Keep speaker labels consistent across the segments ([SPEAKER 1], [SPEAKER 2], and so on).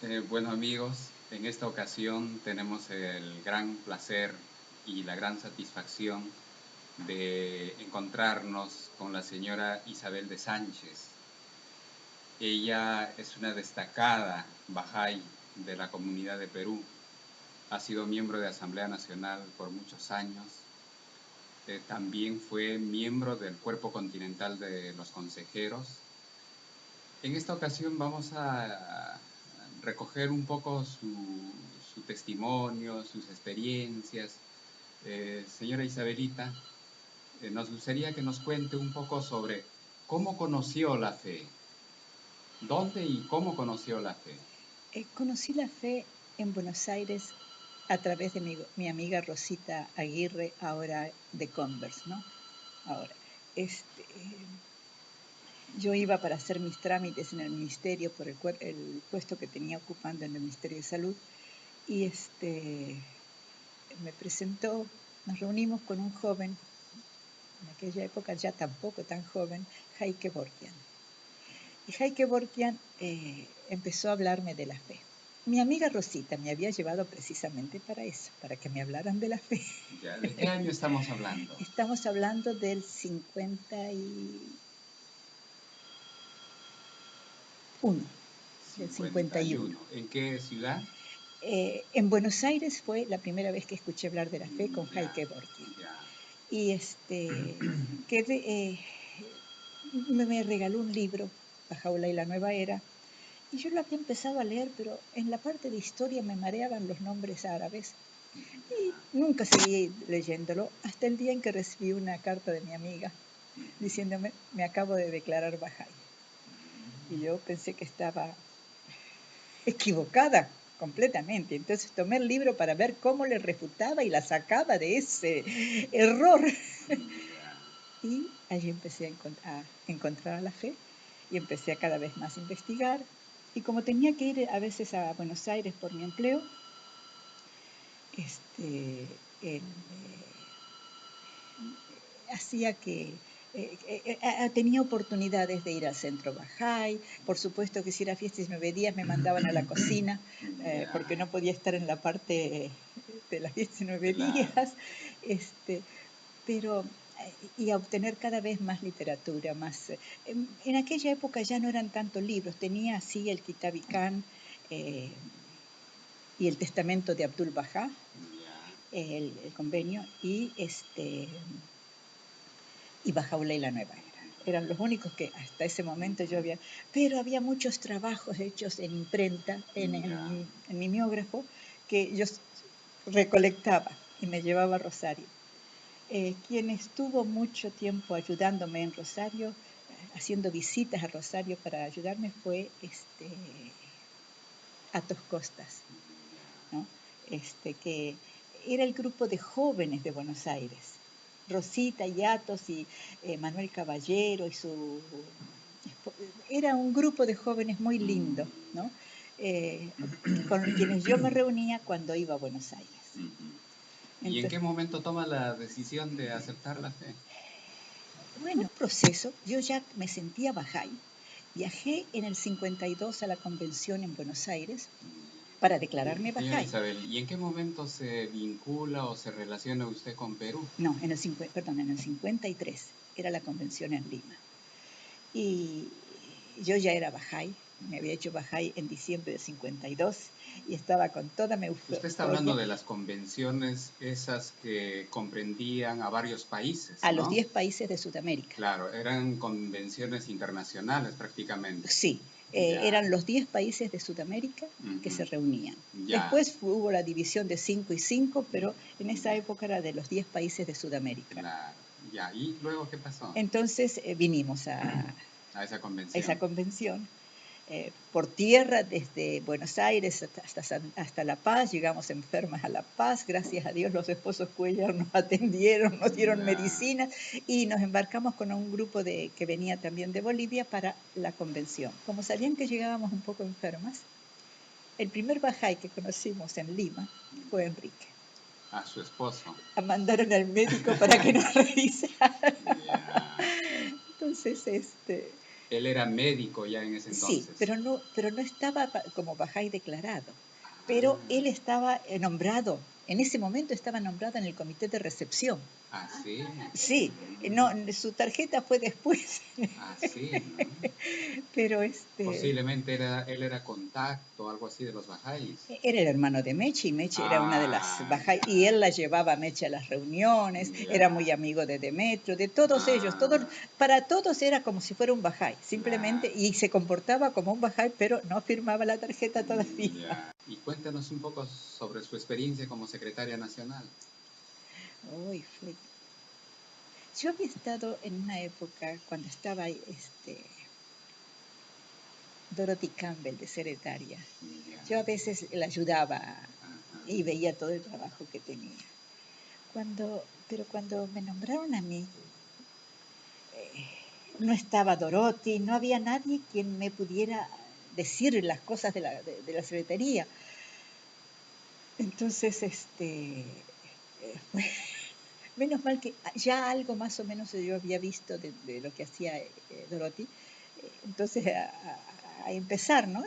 [SPEAKER 1] Bueno amigos, en esta ocasión tenemos el gran placer y la gran satisfacción de encontrarnos con la señora Isabel de Sánchez. Ella es una destacada Bahá'í de la Comunidad de Perú. Ha sido miembro de Asamblea Nacional por muchos años. También fue miembro del Cuerpo Continental de los Consejeros. En esta ocasión vamos a recoger un poco su testimonio, sus experiencias. Señora Isabelita, nos gustaría que nos cuente un poco sobre cómo conoció la fe, dónde y cómo conoció la fe.
[SPEAKER 2] Conocí la fe en Buenos Aires a través de mi amiga Rosita Aguirre, ahora de Converse, ¿no? Ahora, yo iba para hacer mis trámites en el ministerio por el puesto que tenía ocupando en el Ministerio de Salud y me presentó, nos reunimos con un joven, en aquella época ya tampoco tan joven, Heike Borkian. Y Heike Borkian empezó a hablarme de la fe. Mi amiga Rosita me había llevado precisamente para eso, para que me hablaran de la fe.
[SPEAKER 1] ¿Ya? ¿De qué año estamos hablando?
[SPEAKER 2] Estamos hablando del 51.
[SPEAKER 1] ¿En qué ciudad?
[SPEAKER 2] En Buenos Aires fue la primera vez que escuché hablar de la fe con
[SPEAKER 1] Ya,
[SPEAKER 2] Heike Borkian.
[SPEAKER 1] ya.
[SPEAKER 2] Y me regaló un libro, Bajaola y la Nueva Era, y yo lo había empezado a leer, pero en la parte de historia me mareaban los nombres árabes y nunca seguí leyéndolo hasta el día en que recibí una carta de mi amiga diciéndome, me acabo de declarar Bahá'í. Y yo pensé que estaba equivocada completamente. Entonces tomé el libro para ver cómo le refutaba y la sacaba de ese error. Y allí empecé a encontrar la fe y empecé a cada vez más investigar. Y como tenía que ir a veces a Buenos Aires por mi empleo, hacía que tenía oportunidades de ir al centro Bahá'í. Por supuesto que si era fiesta y novedías me mandaban a la cocina porque no podía estar en la parte de las fiestas y 9 días.
[SPEAKER 1] Claro.
[SPEAKER 2] Pero y a obtener cada vez más literatura, más. En aquella época ya no eran tantos libros, tenía así el Kitab i Khan y el Testamento de Abdul Bahá, el convenio, y Bajaula y la Nueva Era. Eran los únicos que hasta ese momento yo había. Pero había muchos trabajos hechos en imprenta, en mimeógrafo, que yo recolectaba y me llevaba a Rosario. Quien estuvo mucho tiempo ayudándome en Rosario, haciendo visitas a Rosario para ayudarme, fue Atos Costas, ¿no? Que era el grupo de jóvenes de Buenos Aires. Rosita y Atos y Manuel Caballero y su. Era un grupo de jóvenes muy lindo, ¿no? Con quienes yo me reunía cuando iba a Buenos Aires.
[SPEAKER 1] ¿Y en qué momento toma la decisión de aceptar la fe?
[SPEAKER 2] Bueno, un proceso. Yo ya me sentía Bahá'í. Viajé en el 52 a la convención en Buenos Aires para declararme
[SPEAKER 1] Señora
[SPEAKER 2] Bahá'í.
[SPEAKER 1] Isabel, ¿y en qué momento se vincula o se relaciona usted con Perú?
[SPEAKER 2] No, en el 53 era la convención en Lima. Y yo ya era Bahá'í, me había hecho Bahá'í en diciembre del 52 y estaba con toda mi
[SPEAKER 1] Usted está
[SPEAKER 2] euforia.
[SPEAKER 1] hablando de las convenciones esas que comprendían a varios países,
[SPEAKER 2] A los
[SPEAKER 1] ¿no?
[SPEAKER 2] 10 países de Sudamérica.
[SPEAKER 1] Claro, eran convenciones internacionales prácticamente.
[SPEAKER 2] Sí,
[SPEAKER 1] Ya.
[SPEAKER 2] eran los 10 países de Sudamérica que se reunían.
[SPEAKER 1] Ya.
[SPEAKER 2] Después hubo la división de 5 y 5, pero en esa época era de los 10 países de Sudamérica.
[SPEAKER 1] Claro. Ya. ¿Y luego qué pasó?
[SPEAKER 2] Entonces vinimos
[SPEAKER 1] A esa
[SPEAKER 2] a
[SPEAKER 1] convención.
[SPEAKER 2] esa convención por tierra desde Buenos Aires hasta La Paz. Llegamos enfermas a La Paz, gracias a Dios los esposos Cuellar nos atendieron, nos dieron medicina y nos embarcamos con un grupo que venía también de Bolivia para la convención. Como sabían que llegábamos un poco enfermas, el primer Bahá'í que conocimos en Lima fue Enrique.
[SPEAKER 1] A su esposo.
[SPEAKER 2] Mandaron al médico para que nos revisara.
[SPEAKER 1] Ya.
[SPEAKER 2] Entonces,
[SPEAKER 1] Él era médico ya en ese
[SPEAKER 2] Sí,
[SPEAKER 1] entonces.
[SPEAKER 2] pero no estaba como Bahá'í declarado, pero
[SPEAKER 1] Ah,
[SPEAKER 2] él estaba nombrado, en ese momento estaba nombrado en el comité de recepción.
[SPEAKER 1] ah, sí.
[SPEAKER 2] Sí, no, su tarjeta fue después,
[SPEAKER 1] Ah, sí, ¿no?
[SPEAKER 2] pero
[SPEAKER 1] Posiblemente él era contacto, algo así de los bajáis.
[SPEAKER 2] era el hermano de Meche y Meche era una de las
[SPEAKER 1] Ah,
[SPEAKER 2] Bahá'í y él la llevaba a Meche a las reuniones, era muy
[SPEAKER 1] ya.
[SPEAKER 2] amigo de Demetrio, de todos ellos, todos,
[SPEAKER 1] Ah,
[SPEAKER 2] para todos era como si fuera un Bahá'í, simplemente,
[SPEAKER 1] claro.
[SPEAKER 2] y se comportaba como un Bahá'í, pero no firmaba la tarjeta todavía.
[SPEAKER 1] Ya. Y cuéntanos un poco sobre su experiencia como secretaria nacional.
[SPEAKER 2] Uy, yo había estado en una época cuando estaba Dorothy Campbell de secretaria.
[SPEAKER 1] Ya.
[SPEAKER 2] Yo a veces la ayudaba
[SPEAKER 1] Ajá.
[SPEAKER 2] y veía todo el trabajo que tenía. Pero cuando me nombraron a mí, no estaba Dorothy, no había nadie quien me pudiera decir las cosas de la secretaría. Entonces, fue, menos mal que ya algo más o menos yo había visto de lo que hacía Dorothy. Entonces, a empezar, ¿no?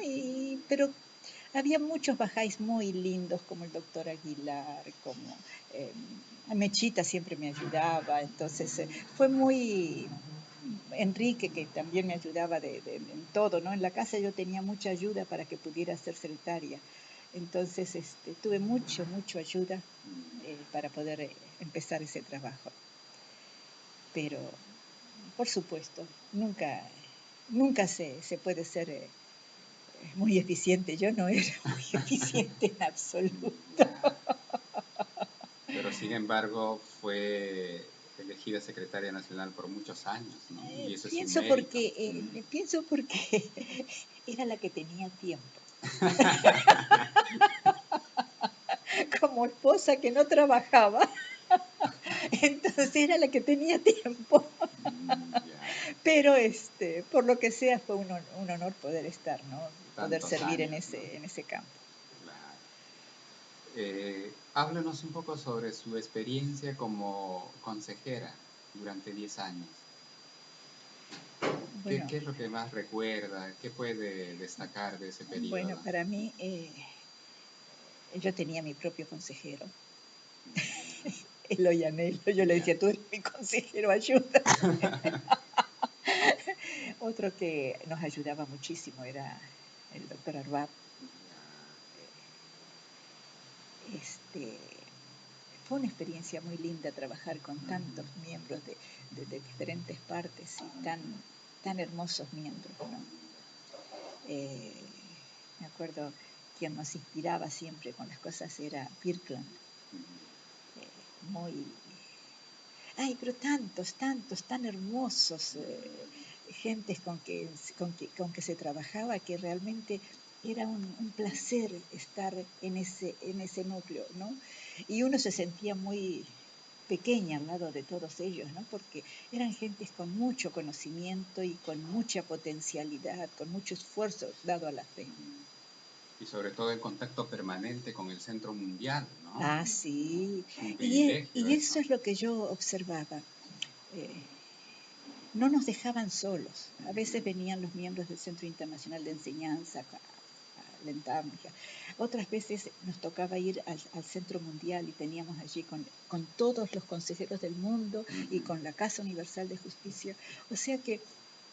[SPEAKER 2] Pero había muchos bajáis muy lindos, como el doctor Aguilar, como Mechita siempre me ayudaba. Entonces, fue muy Enrique, que también me ayudaba en todo, ¿no? En la casa yo tenía mucha ayuda para que pudiera ser secretaria. Entonces, tuve mucho ayuda para poder empezar ese trabajo. Pero, por supuesto, nunca se puede ser muy eficiente. Yo no era muy eficiente en absoluto.
[SPEAKER 1] Ya. Pero sin embargo fue elegida secretaria nacional por muchos años, ¿no? Y eso es un mérito.
[SPEAKER 2] Pienso porque era la que tenía tiempo. Como esposa que no trabajaba, entonces era la que tenía tiempo.
[SPEAKER 1] Ya.
[SPEAKER 2] Pero por lo que sea, fue un honor poder estar, ¿no? Poder
[SPEAKER 1] Tantos
[SPEAKER 2] servir
[SPEAKER 1] años, ¿no?
[SPEAKER 2] en ese campo.
[SPEAKER 1] Claro. Háblanos un poco sobre su experiencia como consejera durante 10 años.
[SPEAKER 2] Bueno,
[SPEAKER 1] ¿Qué es lo que más recuerda? ¿Qué puede destacar de ese
[SPEAKER 2] bueno,
[SPEAKER 1] periodo?
[SPEAKER 2] para mí, yo tenía mi propio consejero, Eloy Anhelo. Yo le
[SPEAKER 1] Ya.
[SPEAKER 2] decía, tú eres mi consejero, ayuda. Otro que nos ayudaba muchísimo era el doctor Arbat. Este, Fue una experiencia muy linda trabajar con tantos miembros de diferentes partes y tan hermosos miembros, ¿no? Me acuerdo quien nos inspiraba siempre con las cosas era Birkland. Muy... Ay, pero tantos, tan hermosos, gentes con que se trabajaba, que realmente era un placer estar en ese núcleo, ¿no? Y uno se sentía muy pequeña al lado de todos ellos, ¿no? Porque eran gentes con mucho conocimiento y con mucha potencialidad, con mucho esfuerzo dado a la fe.
[SPEAKER 1] Y sobre todo el contacto permanente con el Centro Mundial, ¿no?
[SPEAKER 2] Ah, sí.
[SPEAKER 1] Es un privilegio
[SPEAKER 2] Y
[SPEAKER 1] eso.
[SPEAKER 2] eso es lo que yo observaba. Eh, no nos dejaban solos. A veces venían los miembros del Centro Internacional de Enseñanza a alentarnos. Otras veces nos tocaba ir al Centro Mundial y teníamos allí con todos los consejeros del mundo y con la Casa Universal de Justicia. O sea que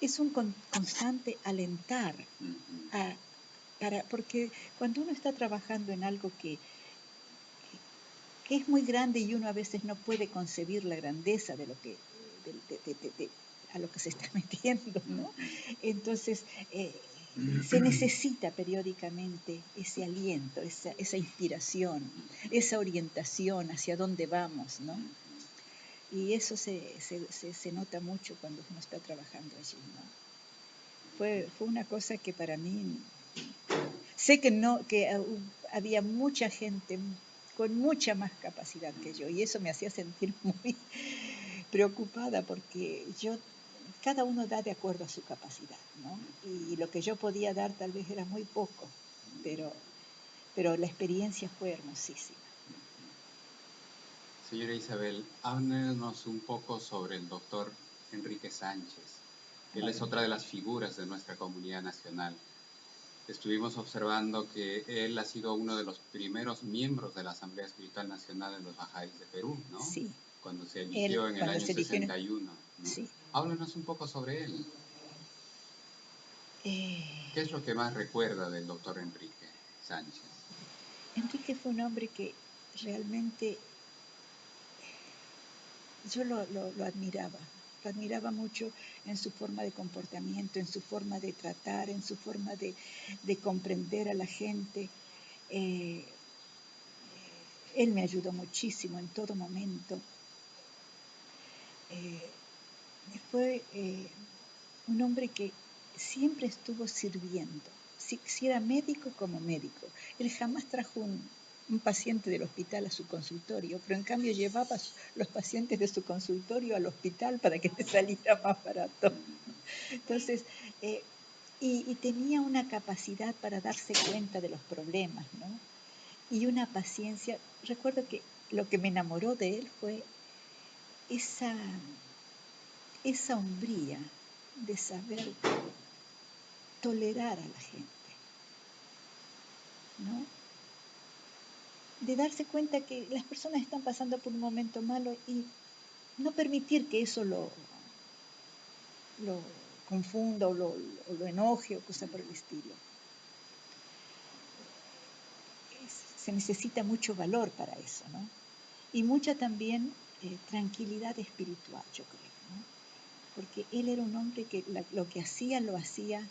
[SPEAKER 2] es un constante alentar porque cuando uno está trabajando en algo que es muy grande y uno a veces no puede concebir la grandeza de lo que a lo que se está metiendo, ¿no? Entonces se necesita periódicamente ese aliento, esa inspiración, esa orientación hacia dónde vamos, ¿no? Y eso se nota mucho cuando uno está trabajando allí, ¿no? Fue una cosa que para mí, sé que había mucha gente con mucha más capacidad que yo y eso me hacía sentir muy preocupada porque cada uno da de acuerdo a su capacidad, ¿no? Y lo que yo podía dar tal vez era muy poco, pero la experiencia fue hermosísima.
[SPEAKER 1] Señora Isabel, háblenos un poco sobre el doctor Enrique Sánchez. Él es otra de las figuras de nuestra comunidad nacional. Estuvimos observando que él ha sido uno de los primeros miembros de la Asamblea Espiritual Nacional de los Bahá'ís de Perú, ¿no?
[SPEAKER 2] Sí.
[SPEAKER 1] Cuando se eligió en el año 61, ¿no?
[SPEAKER 2] Sí.
[SPEAKER 1] Háblanos un poco sobre él. ¿Qué es lo que más recuerda del doctor Enrique Sánchez?
[SPEAKER 2] Enrique fue un hombre que realmente yo lo admiraba mucho en su forma de comportamiento, en su forma de tratar, en su forma de comprender a la gente. Él me ayudó muchísimo en todo momento. Fue un hombre que siempre estuvo sirviendo, si era médico como médico. Él jamás trajo un paciente del hospital a su consultorio, pero en cambio llevaba los pacientes de su consultorio al hospital para que le saliera más barato. Entonces, y tenía una capacidad para darse cuenta de los problemas, ¿no? Y una paciencia. Recuerdo que lo que me enamoró de él fue esa hombría de saber tolerar a la gente, ¿no? De darse cuenta que las personas están pasando por un momento malo y no permitir que eso lo confunda o lo enoje o cosa por el estilo. Se necesita mucho valor para eso, ¿no? Y mucha también tranquilidad espiritual, yo creo, ¿no? Porque él era un hombre que lo que hacía, lo hacía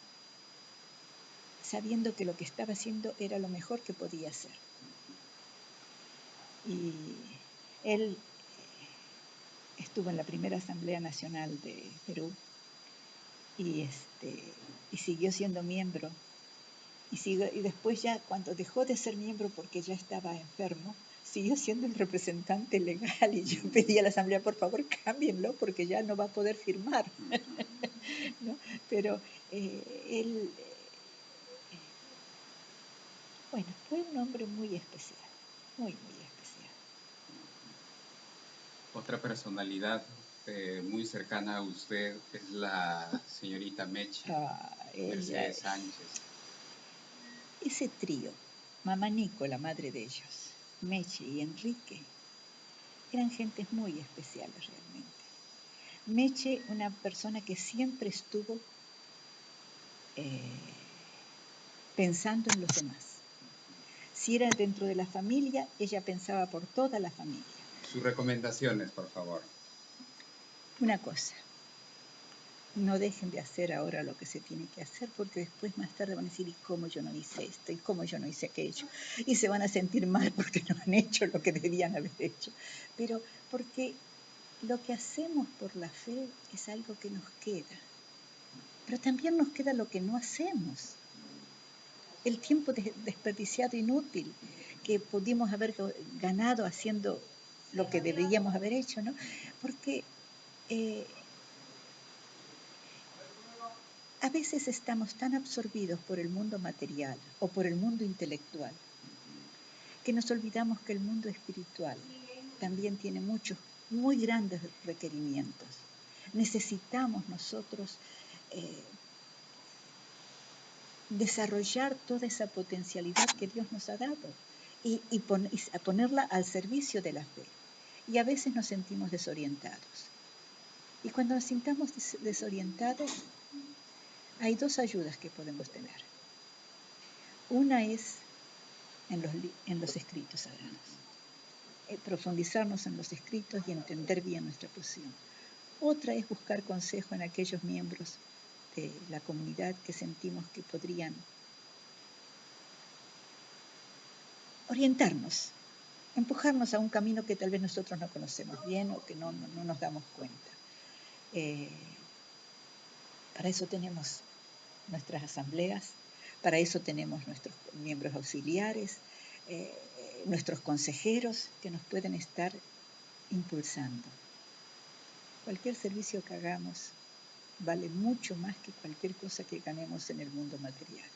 [SPEAKER 2] sabiendo que lo que estaba haciendo era lo mejor que podía hacer. Y él estuvo en la primera Asamblea Nacional de Perú y siguió siendo miembro. Y después ya, cuando dejó de ser miembro porque ya estaba enfermo, siguió siendo el representante legal y yo pedí a la Asamblea, por favor, cámbienlo porque ya no va a poder firmar. ¿No? Pero él, bueno, fue un hombre muy especial, muy, muy especial.
[SPEAKER 1] Otra personalidad muy cercana a usted es la señorita Meche, Mercedes Sánchez.
[SPEAKER 2] Ese trío, Mamá Nico, la madre de ellos, Meche y Enrique, eran gentes muy especiales realmente. Meche, una persona que siempre estuvo pensando en los demás. Si era dentro de la familia, ella pensaba por toda la familia.
[SPEAKER 1] Sus recomendaciones, por favor.
[SPEAKER 2] Una cosa, no dejen de hacer ahora lo que se tiene que hacer porque después más tarde van a decir, ¿y cómo yo no hice esto? ¿Y cómo yo no hice aquello? Y se van a sentir mal porque no han hecho lo que debían haber hecho. Pero porque lo que hacemos por la fe es algo que nos queda. Pero también nos queda lo que no hacemos. El tiempo desperdiciado inútil que pudimos haber ganado haciendo lo que deberíamos haber hecho, ¿no? Porque a veces estamos tan absorbidos por el mundo material o por el mundo intelectual que nos olvidamos que el mundo espiritual también tiene muchos, muy grandes requerimientos. Necesitamos nosotros desarrollar toda esa potencialidad que Dios nos ha dado y ponerla al servicio de la fe. Y a veces nos sentimos desorientados. Y cuando nos sintamos desorientados, hay dos ayudas que podemos tener. Una es en los escritos sagrados, profundizarnos en los escritos y entender bien nuestra posición. Otra es buscar consejo en aquellos miembros de la comunidad que sentimos que podrían orientarnos, empujarnos a un camino que tal vez nosotros no conocemos bien o que no nos damos cuenta. Para eso tenemos nuestras asambleas, para eso tenemos nuestros miembros auxiliares, nuestros consejeros que nos pueden estar impulsando. Cualquier servicio que hagamos vale mucho más que cualquier cosa que ganemos en el mundo material.